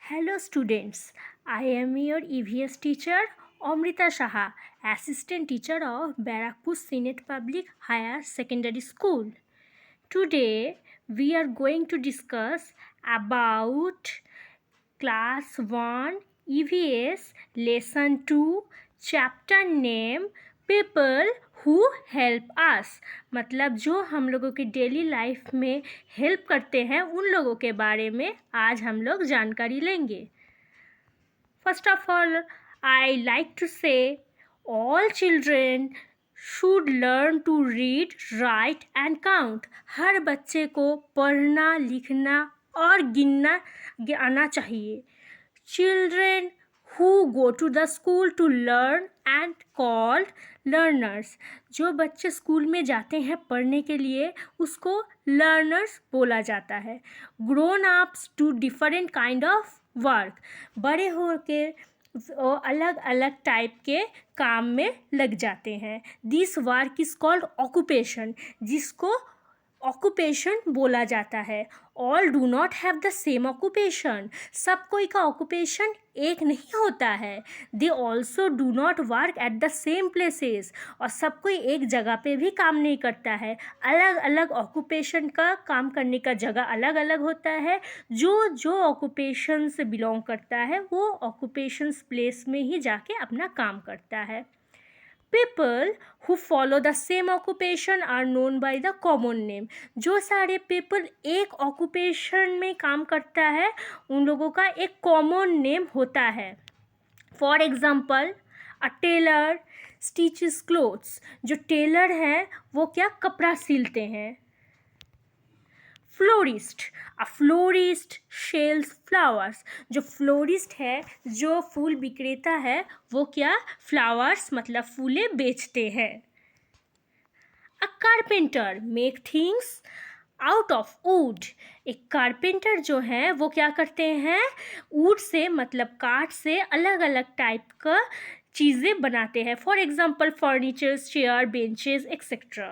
Hello students, I am your EVS teacher Amrita Saha, assistant teacher of Barakpur Senate Public Higher Secondary School. Today we are going to discuss about class 1 EVS lesson 2 chapter name people who help us, मतलब जो हम लोगों की daily life में help करते हैं उन लोगों के बारे में आज हम लोग जानकारी लेंगे. First of all, I like to say all children should learn to read, write and count. हर बच्चे को पढ़ना, लिखना और गिनना आना चाहिए. Children who go to the school to learn and called learners. जो बच्चे स्कूल में जाते हैं पढ़ने के लिए उसको learners बोला जाता है. Grown ups do different kind of work. बड़े हो के अलग अलग टाइप के काम में लग जाते हैं. This work is called occupation, जिसको ऑक्यूपेशन बोला जाता है. All do not have the same occupation. सब कोई का ऑक्यूपेशन एक नहीं होता है. They also do not work at the same places. और सब कोई एक जगह पे भी काम नहीं करता है. अलग अलग ऑक्यूपेशन का काम करने का जगह अलग अलग होता है. जो जो ऑक्यूपेशन से बिलोंग करता है वो ऑक्यूपेशंस प्लेस में ही जाके अपना काम करता है. People who follow the same occupation are known by the common name. जो सारे people एक occupation में काम करता है उन लोगों का एक common name होता है. For example, a tailor stitches clothes. जो टेलर है वो क्या कपड़ा सिलते हैं. फ्लोरिस्ट, अ फ्लोरिस्ट सेल्स फ्लावर्स. जो फ्लोरिस्ट है, जो फूल विक्रेता है, वो क्या फ्लावर्स मतलब फूलें बेचते हैं. अ carpenter make things out of would. एक कारपेंटर जो है वो क्या करते हैं, वुड से मतलब काठ से अलग अलग टाइप का चीज़ें बनाते हैं. For example furnitures, chair, benches etcetera.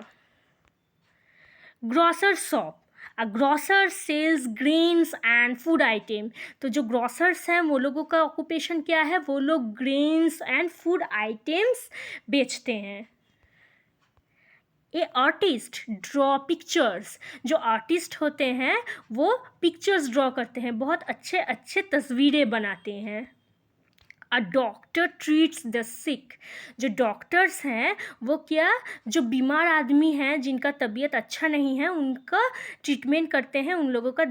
Grocer shop, a grocer sells grains and food item. तो जो ग्रॉसर्स हैं वो लोगों का ऑक्यूपेशन क्या है, वो लोग ग्रेन्स एंड फूड आइटम्स बेचते हैं. A artist draw pictures. जो आर्टिस्ट होते हैं वो पिक्चर्स ड्रॉ करते हैं, बहुत अच्छे अच्छे तस्वीरें बनाते हैं. अ डॉक्टर ट्रीट्स द सिक. जो डॉक्टर्स हैं वो क्या, जो बीमार आदमी हैं जिनका तबीयत अच्छा नहीं है उनका ट्रीटमेंट करते हैं, उन लोगों का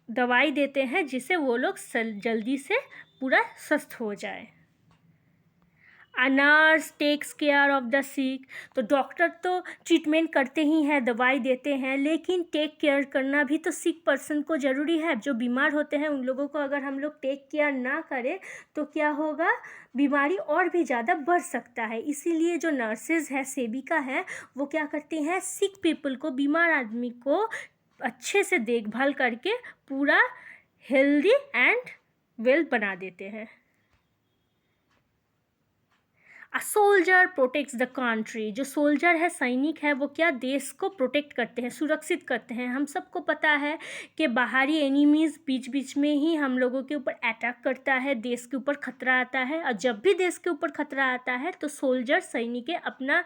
दवाई देते हैं जिससे वो लोग जल्दी से पूरा स्वस्थ हो जाए. A nurse takes care of the sick. तो डॉक्टर तो ट्रीटमेंट करते ही हैं, दवाई देते हैं, लेकिन टेक केयर करना भी तो सिक पर्सन को ज़रूरी है. जो बीमार होते हैं उन लोगों को अगर हम लोग टेक केयर ना करें तो क्या होगा, बीमारी और भी ज़्यादा बढ़ सकता है. इसीलिए जो नर्सेज है, सेविका है, वो क्या करती हैं, सिक पीपल को, बीमार आदमी को अच्छे से देखभाल करके पूरा हेल्दी एंड वेल बना देते हैं. A soldier protects the country. जो सोल्जर है, सैनिक है, वो क्या देश को प्रोटेक्ट करते हैं, सुरक्षित करते हैं. हम सबको पता है कि बाहरी एनिमीज़ बीच बीच में ही हम लोगों के ऊपर अटैक करता है, देश के ऊपर खतरा आता है. और जब भी देश के ऊपर खतरा आता है तो सोल्जर, सैनिक अपना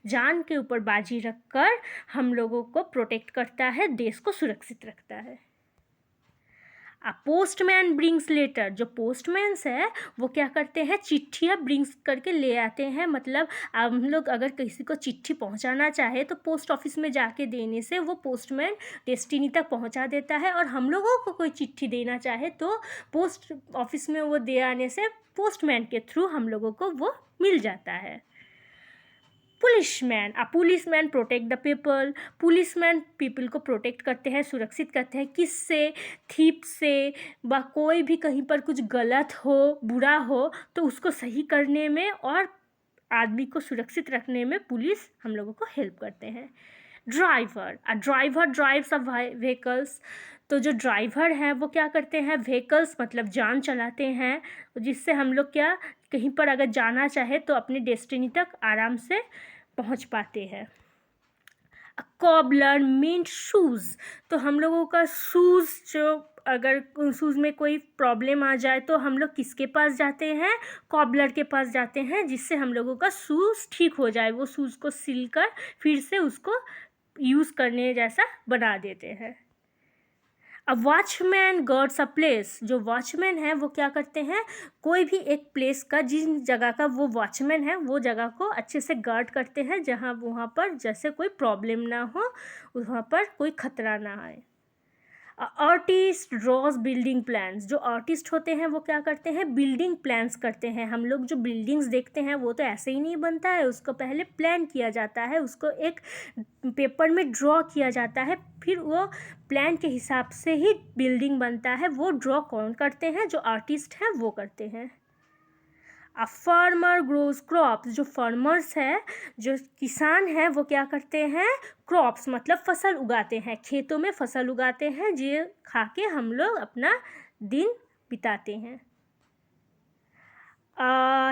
जान के ऊपर बाजी रख कर हम लोगों को प्रोटेक्ट करता है, देश को सुरक्षित रखता है. A postman brings letter. जो पोस्टमैन्स है वो क्या करते हैं, चिट्ठियाँ ब्रिंग्स करके ले आते हैं. मतलब हम लोग अगर किसी को चिट्ठी पहुंचाना चाहे तो पोस्ट ऑफिस में जाके देने से वो पोस्टमैन डेस्टिनी तक पहुंचा देता है. और हम लोगों को कोई चिट्ठी देना चाहे तो पोस्ट ऑफिस में वो दे आने से पोस्टमैन के थ्रू हम लोगों को वो मिल जाता है. Policeman, a policeman protect the people. Policeman people को प्रोटेक्ट करते हैं, सुरक्षित करते हैं. किससे, थीप से, व कोई भी कहीं पर कुछ गलत हो, बुरा हो तो उसको सही करने में और आदमी को सुरक्षित रखने में पुलिस हम लोगों को हेल्प करते हैं. Driver, a driver drives a vehicles. तो जो ड्राइवर हैं वो क्या करते हैं, व्हीकल्स मतलब जान चलाते हैं, जिससे हम लोग क्या कहीं पर अगर जाना चाहे तो अपने डेस्टिनी तक आराम से पहुंच पाते हैं. Cobbler means shoes. तो हम लोगों का शूज़ जो अगर शूज़ में कोई प्रॉब्लम आ जाए तो हम लोग किसके पास जाते हैं? कॉबलर के पास जाते हैं, जिससे हम लोगों का शूज़ ठीक हो जाए। वो शूज़ को सिलकर फिर से उसको यूज़ करने जैसा बना देते हैं। A watchman guards a place. जो वॉचमैन है वो क्या करते हैं? कोई भी एक प्लेस का, जिन जगह का वो वॉचमैन है, वो जगह को अच्छे से गार्ड करते हैं, जहाँ वहाँ पर जैसे कोई प्रॉब्लम ना हो, वहाँ पर कोई खतरा ना आए। Artist draws building plans. जो आर्टिस्ट होते हैं वो क्या करते हैं? बिल्डिंग प्लान्स करते हैं। हम लोग जो बिल्डिंग्स देखते हैं वो तो ऐसे ही नहीं बनता है, उसको पहले प्लान किया जाता है, उसको एक पेपर में ड्रॉ किया जाता है, फिर वो प्लान के हिसाब से ही बिल्डिंग बनता है। वो ड्रॉ कौन करते हैं? जो आर्टिस्ट हैं वो करते हैं। A farmer grows crops. जो फार्मर्स है, जो किसान है, वो क्या करते हैं? क्रॉप्स मतलब फसल उगाते हैं, खेतों में फसल उगाते हैं, जो खा के हम लोग अपना दिन बिताते हैं।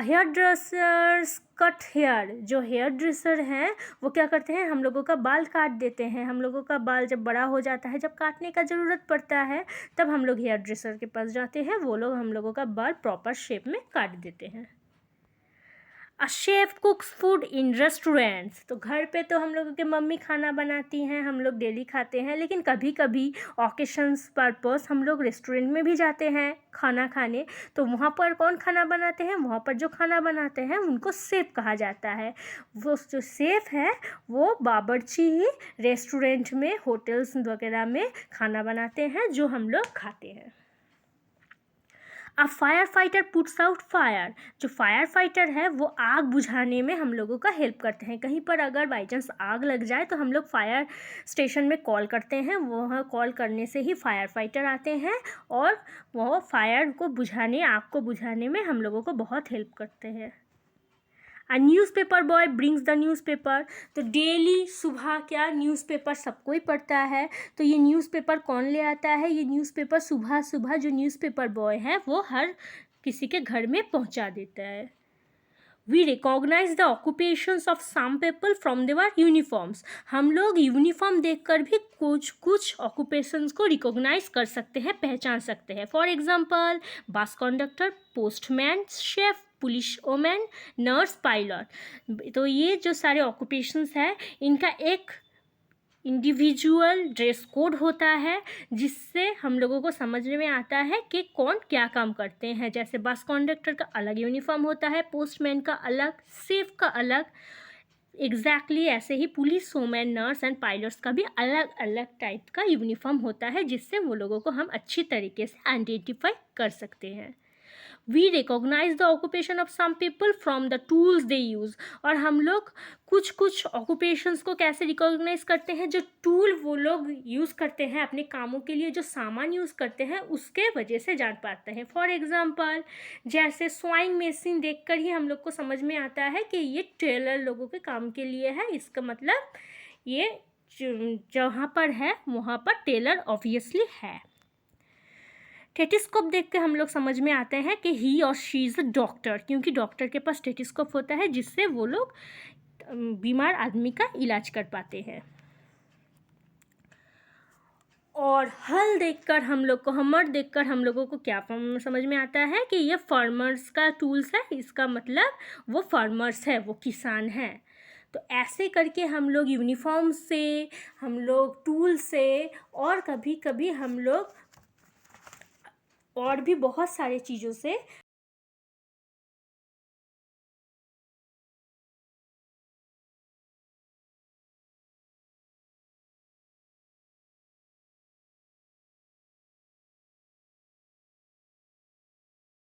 Hair dressers cut hair. जो हेयर ड्रेसर हैं वो क्या करते हैं? हम लोगों का बाल काट देते हैं। हम लोगों का बाल जब बड़ा हो जाता है, जब काटने का ज़रूरत पड़ता है, तब हम लोग हेयर ड्रेसर के पास जाते हैं। वो लोग हम लोगों का बाल प्रॉपर शेप में काट देते हैं। A chef कुक्स food in restaurants. तो घर पे तो हम लोगों की मम्मी खाना बनाती हैं, हम लोग डेली खाते हैं, लेकिन कभी कभी ऑकेशंस पर्पस हम लोग रेस्टोरेंट में भी जाते हैं खाना खाने। तो वहाँ पर कौन खाना बनाते हैं? वहाँ पर जो खाना बनाते हैं उनको शेफ कहा जाता है। वो जो शेफ है वो बावर्ची ही रेस्टोरेंट में, होटल्स वगैरह में खाना बनाते हैं, जो हम लोग खाते हैं। A fire fighter puts out fire. जो फायर फाइटर है वो आग बुझाने में हम लोगों का हेल्प करते हैं। कहीं पर अगर बाई चांस आग लग जाए तो हम लोग फायर स्टेशन में कॉल करते हैं, वहाँ कॉल करने से ही फायर फाइटर आते हैं और वो फायर को बुझाने, आग को बुझाने में हम लोगों को बहुत हेल्प करते हैं। A newspaper boy brings the newspaper. तो डेली सुबह क्या न्यूज़पेपर सबको ही पढ़ता है, तो ये न्यूज़पेपर कौन ले आता है? ये न्यूज़पेपर सुबह सुबह जो न्यूज़पेपर बॉय है वो हर किसी के घर में पहुंचा देता है। We recognise the occupations of some people from their uniforms. हम लोग यूनिफॉर्म देखकर भी कुछ कुछ ऑक्यूपेशंस को रिकॉग्नाइज कर सकते हैं, पहचान सकते हैं। For example bus conductor, postman, chef, police woman, nurse, pilot. तो ये जो सारे ऑक्यूपेशंस हैं इनका एक इंडिविजुअल ड्रेस कोड होता है, जिससे हम लोगों को समझने में आता है कि कौन क्या काम करते हैं। जैसे बस कंडक्टर का अलग यूनिफॉर्म होता है, पोस्टमैन का अलग, शेफ का अलग। एग्जैक्टली ऐसे ही police woman, nurse and pilots का भी अलग अलग टाइप का यूनिफॉर्म होता है, जिससे वो लोगों को हम अच्छी तरीके से आइडेंटिफाई कर सकते हैं। We recognise the occupation of some people from the tools they use. और हम लोग कुछ कुछ ऑक्यूपेशंस को कैसे रिकॉग्नाइज करते हैं? जो टूल वो लोग यूज़ करते हैं अपने कामों के लिए, जो सामान यूज़ करते हैं, उसके वजह से जान पाते हैं। फॉर एग्जांपल जैसे स्वाइंग मशीन देखकर ही हम लोग को समझ में आता है कि ये टेलर लोगों के काम के लिए है। इसका मतलब ये जहाँ पर है वहाँ पर टेलर ऑब्वियसली है। स्टेथोस्कोप देख के हम लोग समझ में आते हैं कि ही और शी इज़ अ डॉक्टर, क्योंकि डॉक्टर के पास स्टेथोस्कोप होता है, जिससे वो लोग बीमार आदमी का इलाज कर पाते हैं। और हल देखकर हम लोग को, हमर देखकर हम लोगों को क्या समझ में आता है कि ये फार्मर्स का टूल्स है। इसका मतलब वो फार्मर्स है, वो किसान है। तो ऐसे करके हम लोग यूनिफॉर्म से, हम लोग टूल से, और कभी कभी हम लोग और भी बहुत सारे चीज़ों से